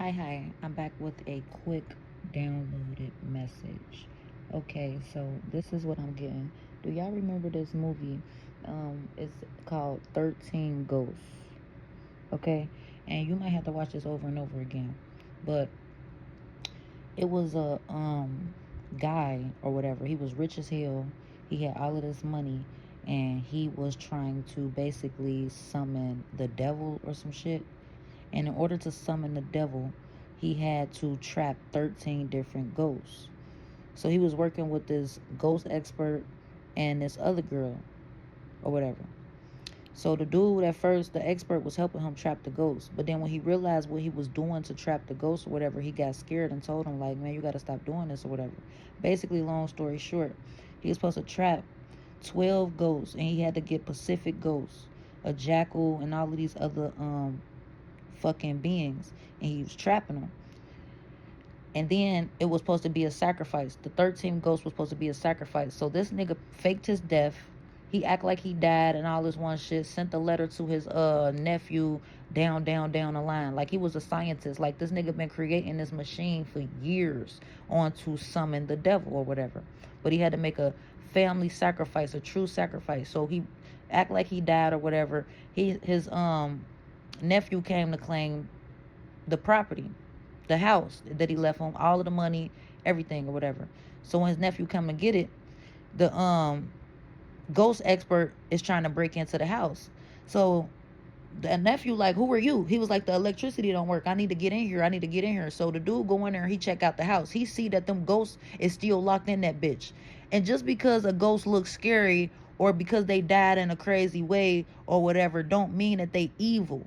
Hi, I'm back with a quick downloaded message. Okay, so this is what I'm getting. Do y'all remember this movie? It's called 13 Ghosts. Okay, and you might have to watch this over and over again. But it was a guy or whatever. He was rich as hell. He had all of this money, and he was trying to basically summon the devil or some shit. And in order to summon the devil, he had to trap 13 different ghosts. So he was working with this ghost expert and this other girl or whatever. So the dude at first, the expert was helping him trap the ghosts. But then when he realized what he was doing to trap the ghosts or whatever, he got scared and told him, like, man, you got to stop doing this or whatever. Basically, long story short, he was supposed to trap 12 ghosts, and he had to get Pacific ghosts, a jackal, and all of these other fucking beings, and he was trapping them. And then it was supposed to be a sacrifice. The 13 ghosts was supposed to be a sacrifice. So this nigga faked his death. He act like he died and all this one shit. Sent a letter to his nephew down the line. Like he was a scientist. Like this nigga been creating this machine for years on to summon the devil or whatever. But he had to make a family sacrifice, a true sacrifice. So he act like he died or whatever. His nephew came to claim the property, the house that he left him, all of the money, everything or whatever. So when his nephew come to get it, the ghost expert is trying to break into the house. So the nephew like, who are you? He was like, the electricity don't work. I need to get in here. I need to get in here. So the dude go in there and he check out the house. He see that them ghosts is still locked in that bitch. And just because a ghost looks scary or because they died in a crazy way or whatever, don't mean that they evil.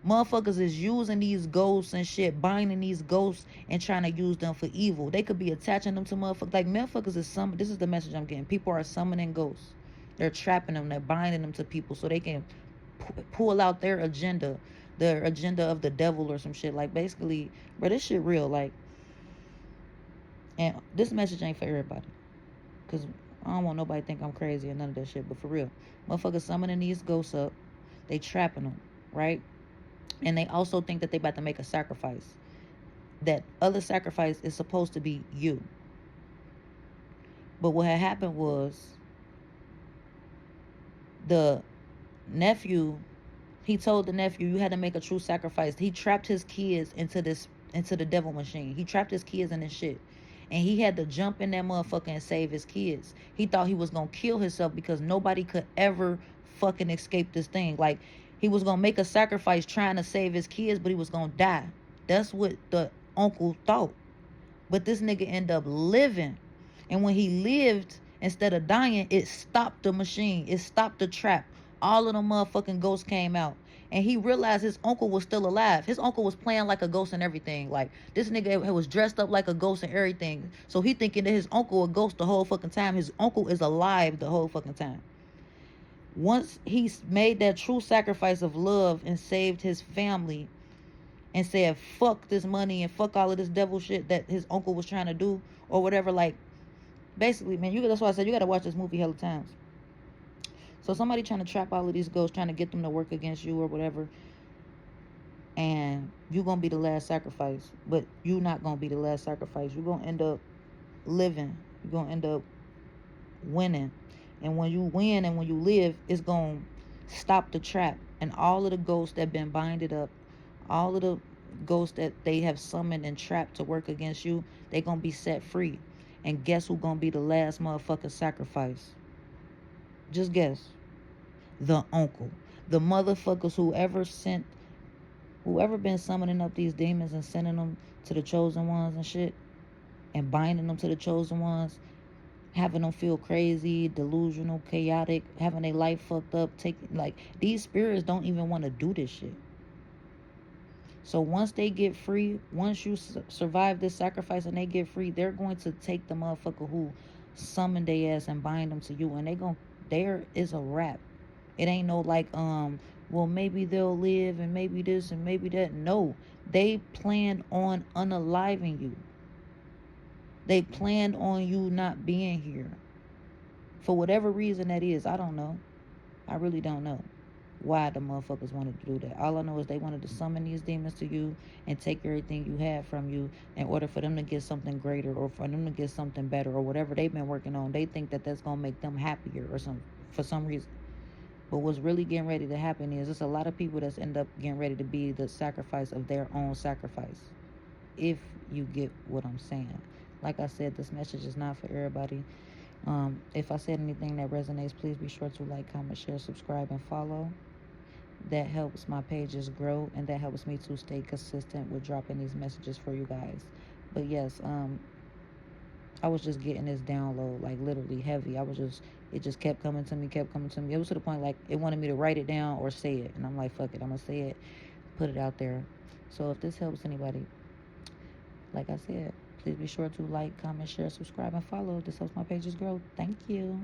Motherfuckers is using these ghosts and shit, binding these ghosts and trying to use them for evil. They could be attaching them to motherfuckers. Like motherfuckers is some. This is the message I'm getting. People are summoning ghosts. They're trapping them. They're binding them to people so they can pull out their agenda of the devil or some shit. Like basically, bro, this shit real. Like, and this message ain't for everybody, cause I don't want nobody to think I'm crazy or none of that shit. But for real, motherfuckers summoning these ghosts up, they trapping them, right? And they also think that they about to make a sacrifice. That other sacrifice is supposed to be you. But what had happened was the nephew, he told the nephew, you had to make a true sacrifice. He trapped his kids into the devil machine. He trapped his kids in this shit. And he had to jump in that motherfucker and save his kids. He thought he was gonna kill himself because nobody could ever fucking escape this thing. Like he was gonna make a sacrifice trying to save his kids, but he was gonna die. That's what the uncle thought. But this nigga ended up living. And when he lived, instead of dying, it stopped the machine. It stopped the trap. All of the motherfucking ghosts came out. And he realized his uncle was still alive. His uncle was playing like a ghost and everything. Like, this nigga was dressed up like a ghost and everything. So he thinking that his uncle a ghost the whole fucking time. His uncle is alive the whole fucking time. Once he made that true sacrifice of love and saved his family, and said fuck this money and fuck all of this devil shit that his uncle was trying to do or whatever, like basically, man, that's why I said you gotta watch this movie hella times. So somebody trying to trap all of these ghosts, trying to get them to work against you or whatever, and you gonna be the last sacrifice. But you not gonna be the last sacrifice. You gonna end up living. You gonna end up winning. And when you win and when you live, it's gonna stop the trap. And all of the ghosts that been binded up, all of the ghosts that they have summoned and trapped to work against you, they gonna be set free. And guess who gonna be the last motherfucker sacrifice? Just guess. The uncle. The motherfuckers whoever been summoning up these demons and sending them to the chosen ones and shit, and binding them to the chosen ones, having them feel crazy, delusional, chaotic, having their life fucked up, taking, like, these spirits don't even want to do this shit. So once they get free, once you survive this sacrifice and they get free, they're going to take the motherfucker who summoned their ass and bind them to you, and there is a wrap. It ain't no like, well, maybe they'll live and maybe this and maybe that. No, they planned on unaliving you. They planned on you not being here. For whatever reason that is, I don't know. I really don't know. why the motherfuckers wanted to do that. All I know is they wanted to summon these demons to you and take everything you had from you in order for them to get something greater or for them to get something better or whatever they've been working on. They think that that's going to make them happier or some for some reason. But what's really getting ready to happen is there's a lot of people that's end up getting ready to be the sacrifice of their own sacrifice. If you get what I'm saying. Like I said, this message is not for everybody. If I said anything that resonates, please be sure to like, comment, share, subscribe, and follow. That helps my pages grow, and that helps me to stay consistent with dropping these messages for you guys. But yes, I was just getting this download like literally heavy. It just kept coming to me, kept coming to me. It was to the point like it wanted me to write it down or say it, and I'm like, fuck it, I'm gonna say it, put it out there. So if this helps anybody, like I said, please be sure to like, comment, share, subscribe, and follow. This helps my pages grow. Thank you.